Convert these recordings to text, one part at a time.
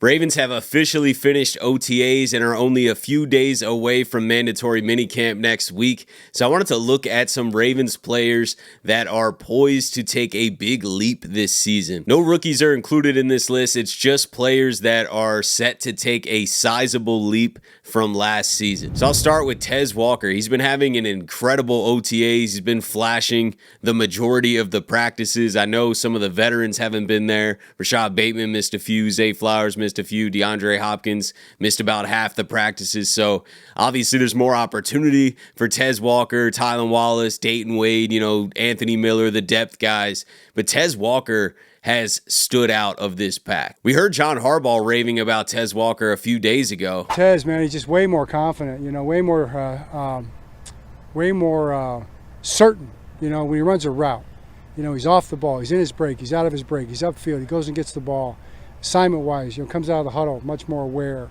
Ravens have officially finished OTAs and are only a few days away from mandatory minicamp next week. So I wanted to look at some Ravens players that are poised to take a big leap this season. No rookies are included in this list. It's just players that are set to take a sizable leap from last season. So I'll start with Tez Walker. He's been having an incredible OTAs. He's been flashing the majority of the practices. I know some of the veterans haven't been there. Rashad Bateman missed a few. Zay Flowers missed a few. DeAndre Hopkins missed about half the practices. So obviously there's more opportunity for Tez Walker, Tylan Wallace, Dayton Wade, Anthony Miller, the depth guys. But Tez Walker has stood out of this pack. We heard John Harbaugh raving about Tez Walker a few days ago. Tez, man, he's just way more confident, way more certain, when he runs a route. He's off the ball, he's in his break, he's out of his break, he's upfield, he goes and gets the ball. Assignment-wise, comes out of the huddle much more aware,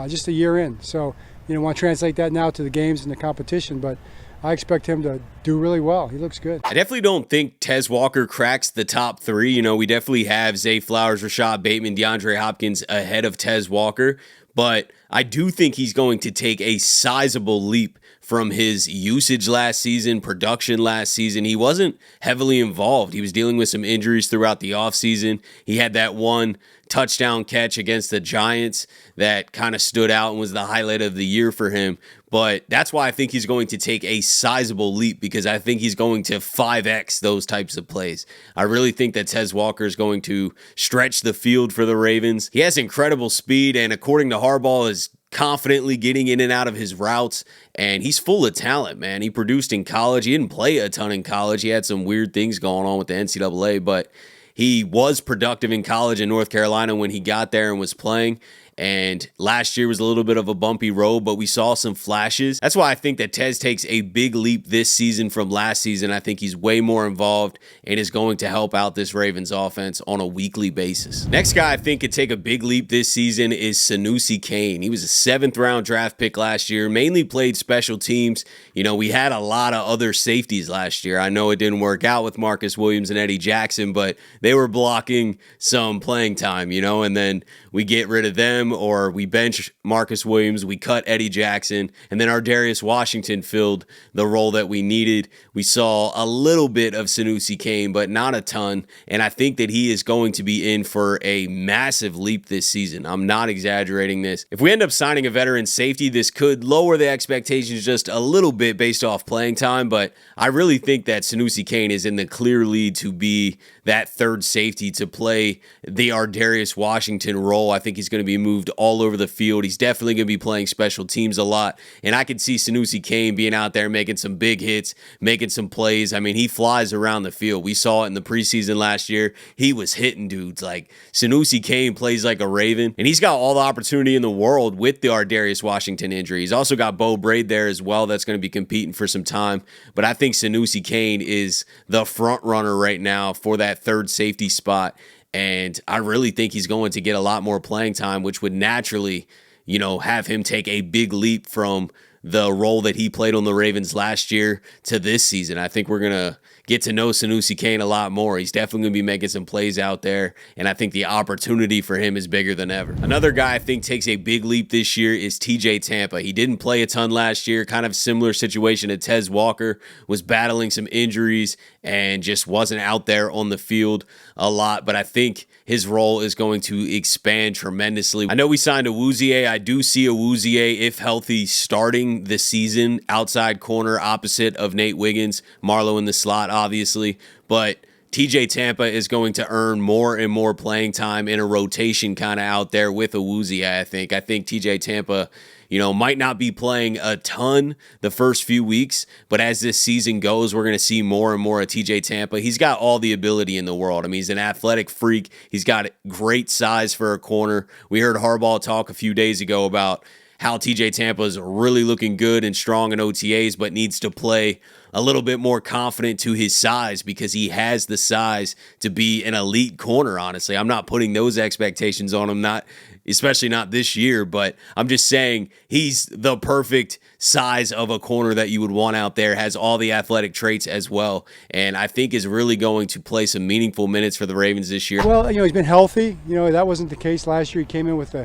just a year in. So, want to translate that now to the games and the competition, but I expect him to do really well. He looks good. I definitely don't think Tez Walker cracks the top three. We definitely have Zay Flowers, Rashad Bateman, DeAndre Hopkins ahead of Tez Walker, but I do think he's going to take a sizable leap from his usage last season, production last season. He wasn't heavily involved. He was dealing with some injuries throughout the offseason. He had that one touchdown catch against the Giants that kind of stood out and was the highlight of the year for him. But that's why I think he's going to take a sizable leap, because I think he's going to 5X those types of plays. I really think that Tez Walker is going to stretch the field for the Ravens. He has incredible speed, and according to Harbaugh, is confidently getting in and out of his routes, and he's full of talent, man. He produced in college. He didn't play a ton in college. He had some weird things going on with the NCAA, but he was productive in college in North Carolina when he got there and was playing. And last year was a little bit of a bumpy road, but we saw some flashes. That's why I think that Tez takes a big leap this season from last season. I think he's way more involved and is going to help out this Ravens offense on a weekly basis. Next guy I think could take a big leap this season is Sanusi Kane. He was a 7th-round draft pick last year, mainly played special teams. We had a lot of other safeties last year. I know it didn't work out with Marcus Williams and Eddie Jackson, but they were blocking some playing time, and then we get rid of them, or we bench Marcus Williams, we cut Eddie Jackson, and then our Darius Washington filled the role that we needed. We saw a little bit of Sanusi Kane, but not a ton, and I think that he is going to be in for a massive leap this season. I'm not exaggerating this. If we end up signing a veteran safety, this could lower the expectations just a little bit based off playing time, but I really think that Sanusi Kane is in the clear lead to be that third safety to play the Darius Washington role. I think he's going to be moved all over the field. He's definitely going to be playing special teams a lot, and I could see Sanusi Kane being out there making some big hits, making some plays. I mean, he flies around the field. We saw it in the preseason last year. He was hitting dudes. Like, Sanusi Kane plays like a Raven, and he's got all the opportunity in the world with the Darius Washington injury. He's also got Bo Braid there as well that's going to be competing for some time, but I think Sanusi Kane is the front runner right now for that third safety spot. And I really think he's going to get a lot more playing time, which would naturally, have him take a big leap from the role that he played on the Ravens last year to this season. I think we're going to get to know Sanusi Kane a lot more. He's definitely going to be making some plays out there, and I think the opportunity for him is bigger than ever. Another guy I think takes a big leap this year is TJ Tampa. He didn't play a ton last year, kind of similar situation to Tez Walker, was battling some injuries and just wasn't out there on the field a lot, but I think his role is going to expand tremendously. I know we signed Awuzie. I do see Awuzie, if healthy, starting the season outside corner opposite of Nate Wiggins, Marlowe in the slot, obviously, but TJ Tampa is going to earn more and more playing time in a rotation kind of out there with Awuzie, I think. I think TJ Tampa, might not be playing a ton the first few weeks, but as this season goes, we're going to see more and more of TJ Tampa. He's got all the ability in the world. I mean, he's an athletic freak. He's got great size for a corner. We heard Harbaugh talk a few days ago about how TJ Tampa is really looking good and strong in OTAs, but needs to play a little bit more confident to his size because he has the size to be an elite corner, honestly. I'm not putting those expectations on him, especially not this year, but I'm just saying he's the perfect size of a corner that you would want out there, has all the athletic traits as well, and I think is really going to play some meaningful minutes for the Ravens this year. Well, he's been healthy. That wasn't the case last year. He came in with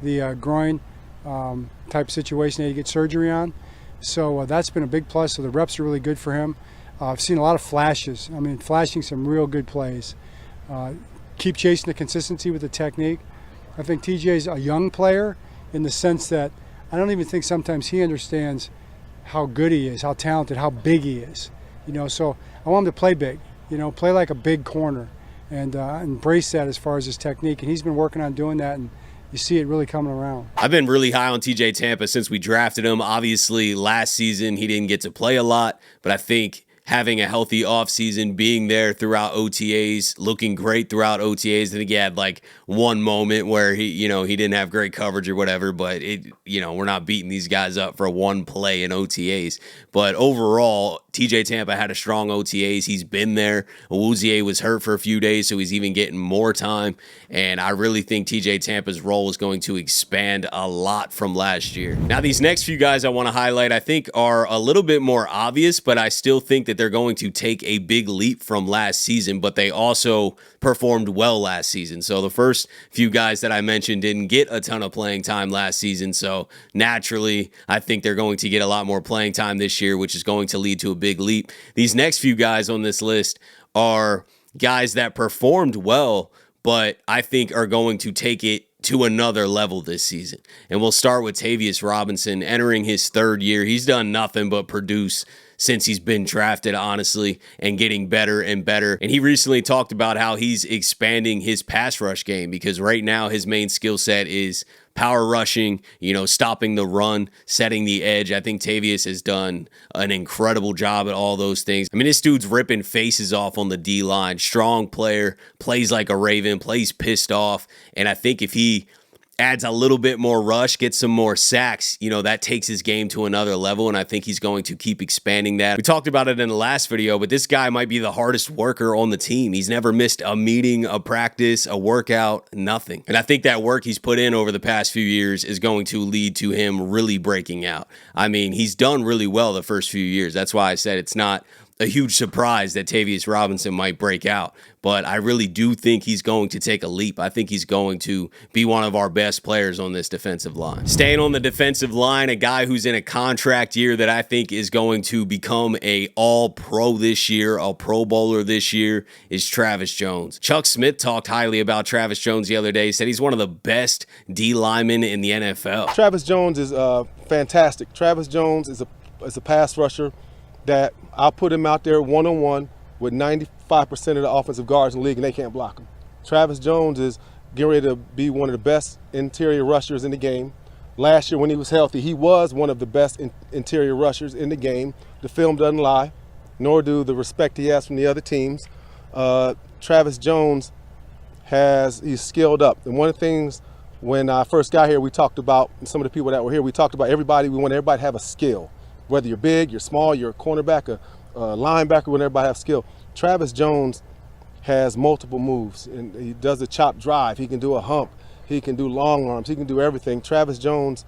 the groin type situation that he get surgery on. So that's been a big plus. So the reps are really good for him. I've seen a lot of flashes. Flashing some real good plays. Keep chasing the consistency with the technique. I think TJ's a young player in the sense that I don't even think sometimes he understands how good he is, how talented, how big he is. So I want him to play big. Play like a big corner and embrace that as far as his technique. And he's been working on doing that, and you see it really coming around. I've been really high on TJ Tampa since we drafted him. Obviously, last season he didn't get to play a lot, but I think having a healthy offseason, being there throughout OTAs, looking great throughout OTAs. I think he had like one moment where he didn't have great coverage or whatever, but we're not beating these guys up for one play in OTAs. But overall, TJ Tampa had a strong OTAs. He's been there. Awuzie was hurt for a few days, so he's even getting more time. And I really think TJ Tampa's role is going to expand a lot from last year. Now, these next few guys I want to highlight, I think are a little bit more obvious, but I still think that they're going to take a big leap from last season, but they also performed well last season. So the first few guys that I mentioned didn't get a ton of playing time last season. So naturally, I think they're going to get a lot more playing time this year, which is going to lead to a big leap. These next few guys on this list are guys that performed well, but I think are going to take it to another level this season. And we'll start with Tavius Robinson entering his third year. He's done nothing but produce since he's been drafted, honestly, and getting better and better. And he recently talked about how he's expanding his pass rush game because right now his main skill set is power rushing, stopping the run, setting the edge. I think Tavius has done an incredible job at all those things. This dude's ripping faces off on the D-line. Strong player, plays like a Raven, plays pissed off. And I think if he adds a little bit more rush, gets some more sacks, that takes his game to another level, and I think he's going to keep expanding that. We talked about it in the last video, but this guy might be the hardest worker on the team. He's never missed a meeting, a practice, a workout, nothing. And I think that work he's put in over the past few years is going to lead to him really breaking out. He's done really well the first few years. That's why I said it's not a huge surprise that Tavius Robinson might break out, but I really do think he's going to take a leap. I think he's going to be one of our best players on this defensive line. Staying on the defensive line, a guy who's in a contract year that I think is going to become a all-pro this year, a Pro Bowler this year, is Travis Jones. Chuck Smith talked highly about Travis Jones the other day, said he's one of the best D linemen in the NFL. Travis Jones is fantastic. Travis Jones is a pass rusher that I'll put him out there one-on-one with 95% of the offensive guards in the league, and they can't block him. Travis Jones is getting ready to be one of the best interior rushers in the game. Last year when he was healthy, he was one of the best interior rushers in the game. The film doesn't lie, nor do the respect he has from the other teams. Travis Jones he's skilled up. And one of the things when I first got here, we talked about, and some of the people that were here, we talked about we want everybody to have a skill. Whether you're big, you're small, you're a cornerback, a linebacker, when everybody has skill. Travis Jones has multiple moves, and he does a chop drive. He can do a hump. He can do long arms. He can do everything. Travis Jones,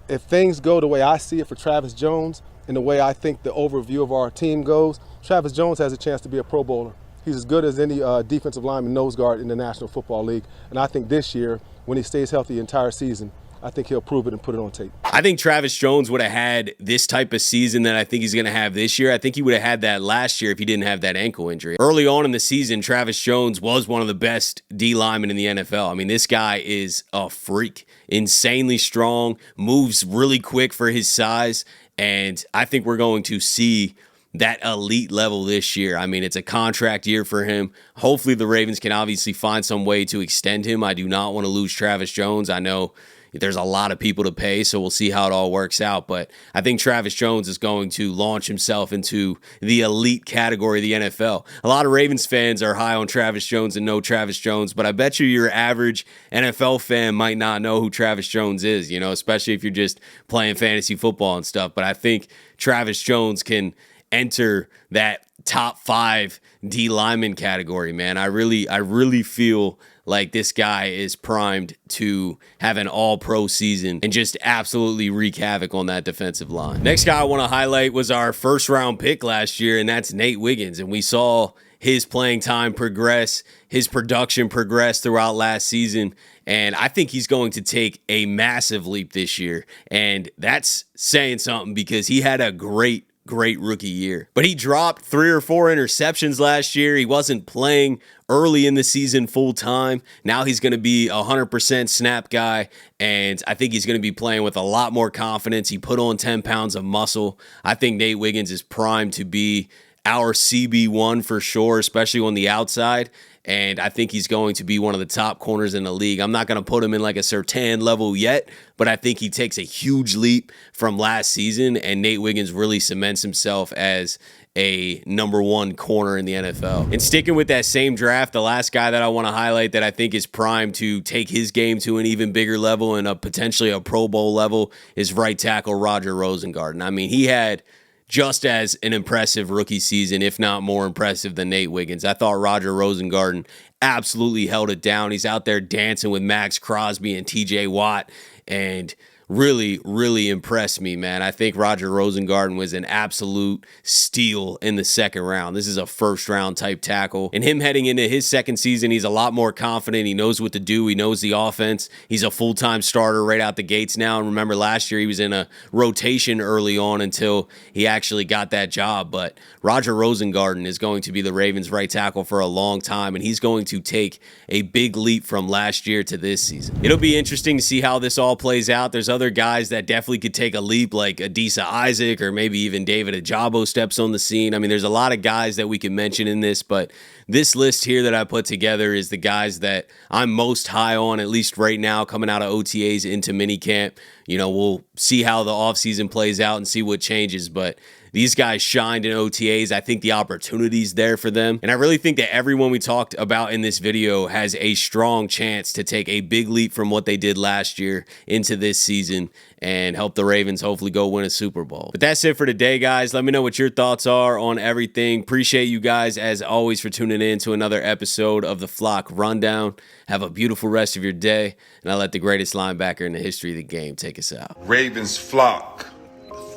if things go the way I see it for Travis Jones and the way I think the overview of our team goes, Travis Jones has a chance to be a Pro Bowler. He's as good as any defensive lineman nose guard in the National Football League. And I think this year, when he stays healthy the entire season, I think he'll prove it and put it on tape. I think Travis Jones would have had this type of season that I think he's going to have this year. I think he would have had that last year if he didn't have that ankle injury. Early on in the season, Travis Jones was one of the best D linemen in the NFL. This guy is a freak, insanely strong, moves really quick for his size, and I think we're going to see that elite level this year. It's a contract year for him. Hopefully the Ravens can obviously find some way to extend him. I do not want to lose Travis Jones. I know there's a lot of people to pay, so we'll see how it all works out. But I think Travis Jones is going to launch himself into the elite category of the NFL. A lot of Ravens fans are high on Travis Jones and know Travis Jones, but I bet you your average NFL fan might not know who Travis Jones is, especially if you're just playing fantasy football and stuff. But I think Travis Jones can enter that top 5 D lineman category, man. I really feel like this guy is primed to have an all-pro season and just absolutely wreak havoc on that defensive line. Next guy I want to highlight was our first-round pick last year, and that's Nate Wiggins. And we saw his playing time progress, his production progress throughout last season, and I think he's going to take a massive leap this year. And that's saying something because he had a great rookie year. But he dropped 3 or 4 interceptions last year. He wasn't playing early in the season full time. Now he's going to be 100% snap guy, and I think he's going to be playing with a lot more confidence. He put on 10 pounds of muscle. I think Nate Wiggins is primed to be our CB1 for sure, especially on the outside. And I think he's going to be one of the top corners in the league. I'm not going to put him in like a Surtain level yet, but I think he takes a huge leap from last season, and Nate Wiggins really cements himself as a number 1 corner in the NFL. And sticking with that same draft, the last guy that I want to highlight that I think is primed to take his game to an even bigger level and potentially a Pro Bowl level is right tackle Roger Rosengarten. I mean, he had just as an impressive rookie season, if not more impressive than Nate Wiggins. I thought Roger Rosengarten absolutely held it down. He's out there dancing with Max Crosby and TJ Watt, and really impressed me, man. I think Roger Rosengarten was an absolute steal in the second round. This is a first-round type tackle. And him heading into his second season, he's a lot more confident. He knows what to do. He knows the offense. He's a full-time starter right out the gates now. And remember, last year he was in a rotation early on until he actually got that job. But Roger Rosengarten is going to be the Ravens' right tackle for a long time, and he's going to take a big leap from last year to this season. It'll be interesting to see how this all plays out. There's other guys that definitely could take a leap, like Adisa Isaac or maybe even David Ajabo steps on the scene. I mean, there's a lot of guys that we can mention in this, but this list here that I put together is the guys that I'm most high on, at least right now, coming out of OTAs into minicamp. We'll see how the offseason plays out and see what changes, but these guys shined in OTAs. I think the opportunity's there for them. And I really think that everyone we talked about in this video has a strong chance to take a big leap from what they did last year into this season and help the Ravens hopefully go win a Super Bowl. But that's it for today, guys. Let me know what your thoughts are on everything. Appreciate you guys, as always, for tuning in to another episode of the Flock Rundown. Have a beautiful rest of your day, and I'll let the greatest linebacker in the history of the game take us out. Ravens Flock.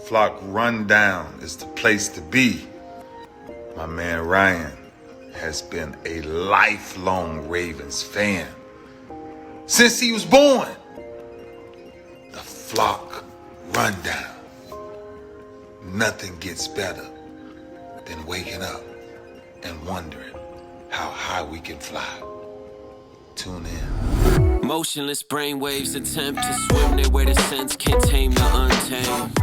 Flock Rundown is the place to be. My man Ryan has been a lifelong Ravens fan since he was born. The Flock Rundown. Nothing gets better than waking up and wondering how high we can fly. Tune in. Motionless brainwaves attempt to swim their way to sense, can't tame the untamed.